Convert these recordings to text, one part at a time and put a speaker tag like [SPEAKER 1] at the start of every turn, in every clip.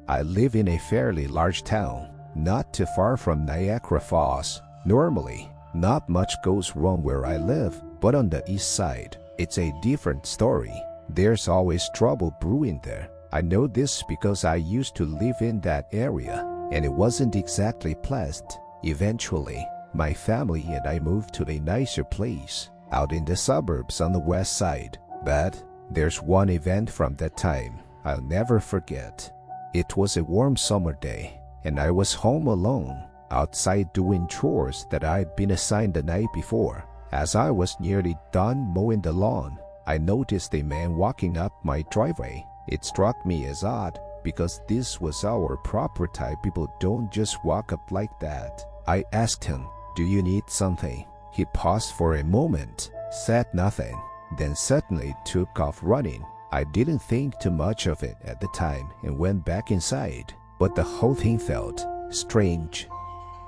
[SPEAKER 1] I live in a fairly large town, not too far from Niagara Falls. Normally, not much goes wrong where I live, but on the east side, it's a different story. There's always trouble brewing there. I know this because I used to live in that area, and it wasn't exactly pleasant. Eventually, my family and I moved to a nicer place, out in the suburbs on the west side. But there's one event from that time I'll never forget. It was a warm summer day, and I was home alone, outside doing chores that I'd been assigned the night before. As I was nearly done mowing the lawn, I noticed a man walking up my driveway. It struck me as odd because this was our proper type. People don't just walk up like that. I asked him, "Do you need something?" He paused for a moment, said nothing, then suddenly took off running. I didn't think too much of it at the time and went back inside, but the whole thing felt strange.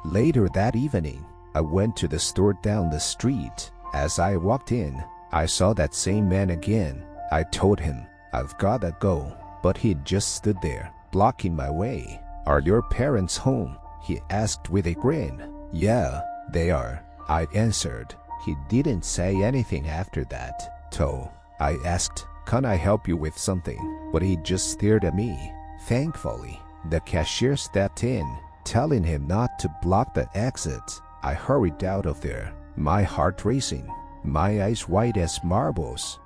[SPEAKER 1] Later that evening, I went to the store down the street. As I walked in, I saw that same man again. I told him, "I've gotta go," but he just stood there, blocking my way. "Are your parents home?" he asked with a grin. "Yeah, they are," I answered. He didn't say anything after that. So I asked, "Can I help you with something?" But he just stared at me. Thankfully, the cashier stepped in, telling him not to block the exit. I hurried out of there, my heart racing, my eyes white as marbles.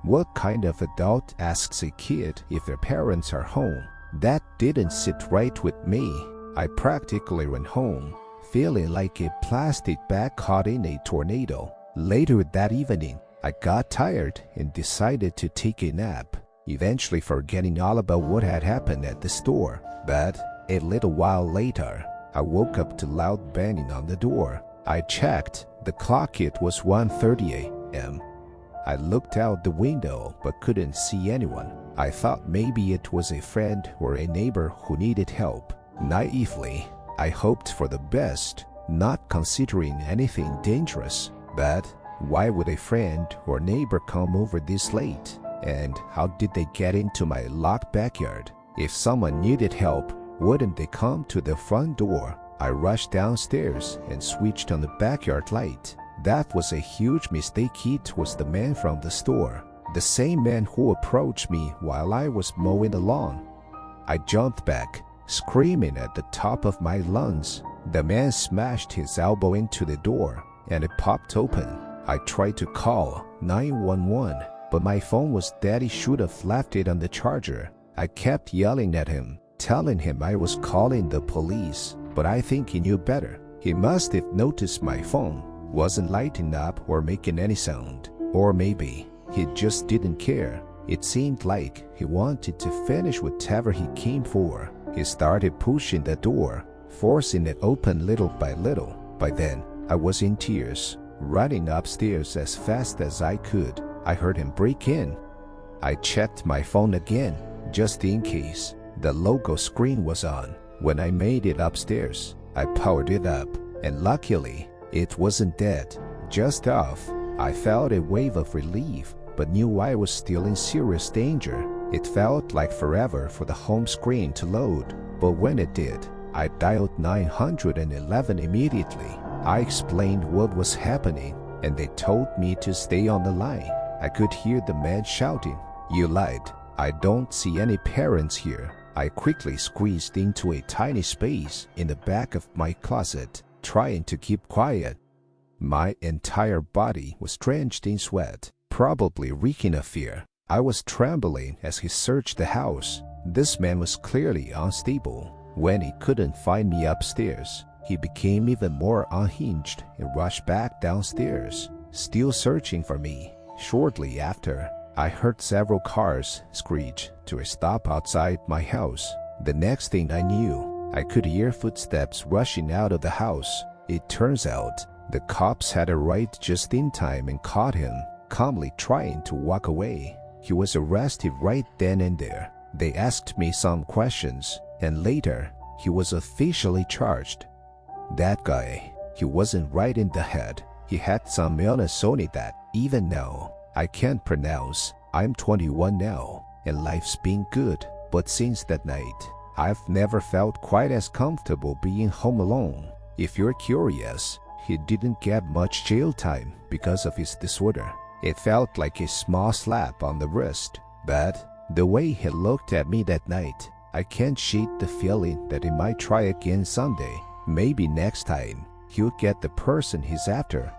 [SPEAKER 1] What kind of adult asks a kid if their parents are home? That didn't sit right with me. I practically ran home, feeling like a plastic bag caught in a tornado. Later that evening, I got tired and decided to take a nap, eventually forgetting all about what had happened at the store. But a little while later, I woke up to loud banging on the door. I checked the clock. It was 1:30 a.m. I looked out the window but couldn't see anyone. I thought maybe it was a friend or a neighbor who needed help. Naively, I hoped for the best, not considering anything dangerous. But why would a friend or neighbor come over this late? And how did they get into my locked backyard? If someone needed help, wouldn't they come to the front door? I rushed downstairs and switched on the backyard light. That was a huge mistake. It was the man from the store, the same man who approached me while I was mowing the lawn. I jumped back, screaming at the top of my lungs. The man smashed his elbow into the door, and it popped open. I tried to call 911, but my phone was dead. He should have left it on the charger. I kept yelling at him, telling him I was calling the police, but I think he knew better. He must have noticed my phone wasn't lighting up or making any sound. Or maybe he just didn't care. It seemed like he wanted to finish whatever he came for. He started pushing the door, forcing it open little by little. By then, I was in tears, running upstairs as fast as I could. I heard him break in. I checked my phone again, just in case. The logo screen was on. When I made it upstairs, I powered it up, and luckily, it wasn't dead, just off. I felt a wave of relief, but knew I was still in serious danger. It felt like forever for the home screen to load, but when it did, I dialed 911 immediately. I explained what was happening, and they told me to stay on the line. I could hear the man shouting, "You lied. I don't see any parents here." I quickly squeezed into a tiny space in the back of my closet, trying to keep quiet. My entire body was drenched in sweat, probably reeking of fear. I was trembling as he searched the house. This man was clearly unstable. When he couldn't find me upstairs, he became even more unhinged and rushed back downstairs, still searching for me. Shortly after, I heard several cars screech to a stop outside my house. The next thing I knew, I could hear footsteps rushing out of the house. It turns out, the cops had arrived just in time and caught him, calmly trying to walk away. He was arrested right then and there. They asked me some questions, and later, he was officially charged. That guy, he wasn't right in the head. He had some illness only that, even now, I can't pronounce. I'm 21 now, and life's been good, But since that night, I've never felt quite as comfortable being home alone. If you're curious, he didn't get much jail time because of his disorder. It felt like a small slap on the wrist. But the way he looked at me that night, I can't shake the feeling that he might try again someday. Maybe next time, he'll get the person he's after.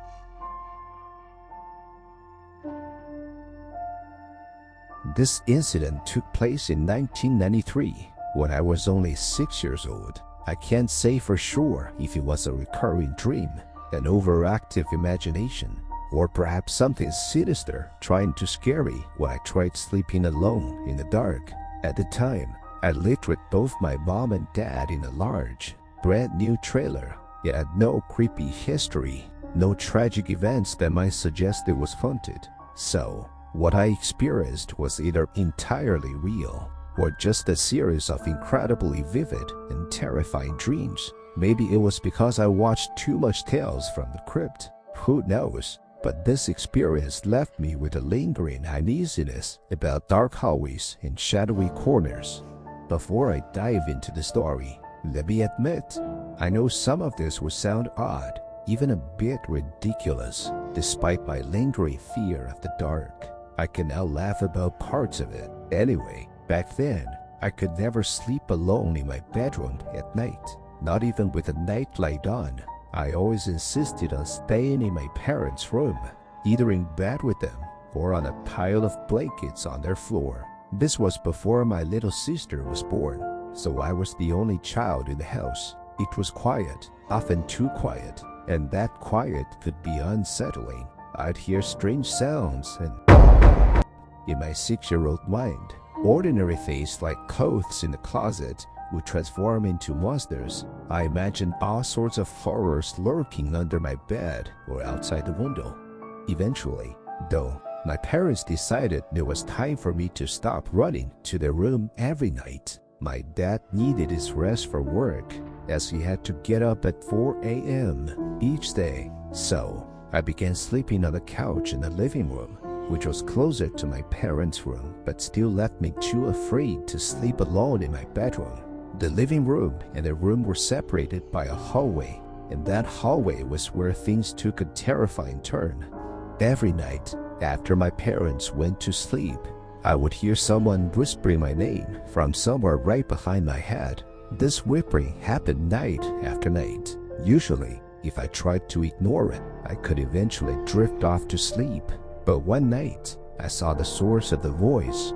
[SPEAKER 1] This incident took place in 1993, when I was only 6 years old. I can't say for sure if it was a recurring dream, an overactive imagination, or perhaps something sinister trying to scare me when I tried sleeping alone in the dark. At the time, I lived with both my mom and dad in a large, brand new trailer. It had no creepy history, no tragic events that might suggest it was haunted. So, what I experienced was either entirely real or just a series of incredibly vivid and terrifying dreams. Maybe it was because I watched too much Tales from the Crypt. Who knows? But this experience left me with a lingering uneasiness about dark hallways and shadowy corners. Before I dive into the story, let me admit, I know some of this will sound odd, even a bit ridiculous, despite my lingering fear of the dark. I can now laugh about parts of it. Anyway, back then, I could never sleep alone in my bedroom at night, not even with a nightlight on. I always insisted on staying in my parents' room, either in bed with them or on a pile of blankets on their floor. This was before my little sister was born, so I was the only child in the house. It was quiet, often too quiet, and that quiet could be unsettling. I'd hear strange sounds and in my 6-year-old mind, ordinary things like clothes in the closet would transform into monsters. I imagined all sorts of horrors lurking under my bed or outside the window. Eventually, though, my parents decided it was time for me to stop running to their room every night. My dad needed his rest for work, as he had to get up at 4 a.m. each day. So, I began sleeping on the couch in the living room, which was closer to my parents' room, but still left me too afraid to sleep alone in my bedroom. The living room and the room were separated by a hallway, and that hallway was where things took a terrifying turn. Every night, after my parents went to sleep, I would hear someone whispering my name from somewhere right behind my head. This whispering happened night after night. Usually, if I tried to ignore it, I could eventually drift off to sleep. But one night, I saw the source of the voice.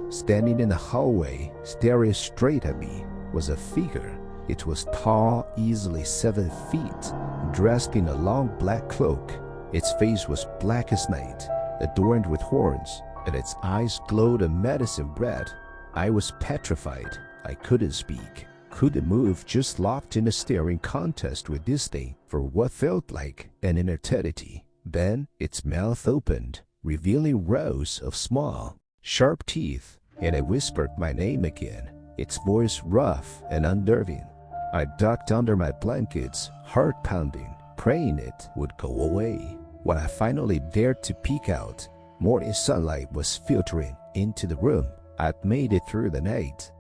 [SPEAKER 1] Standing in the hallway, staring straight at me, was a figure. It was tall, easily 7 feet, dressed in a long black cloak. Its face was black as night, adorned with horns, and its eyes glowed a medicine red. I was petrified. I couldn't speak, couldn't move, just locked in a staring contest with this thing for what felt like an eternity. Then its mouth opened, revealing rows of small, sharp teeth, and it whispered my name again, its voice rough and unnerving. I ducked under my blankets, heart pounding, praying it would go away. When I finally dared to peek out, morning sunlight was filtering into the room. I'd made it through the night,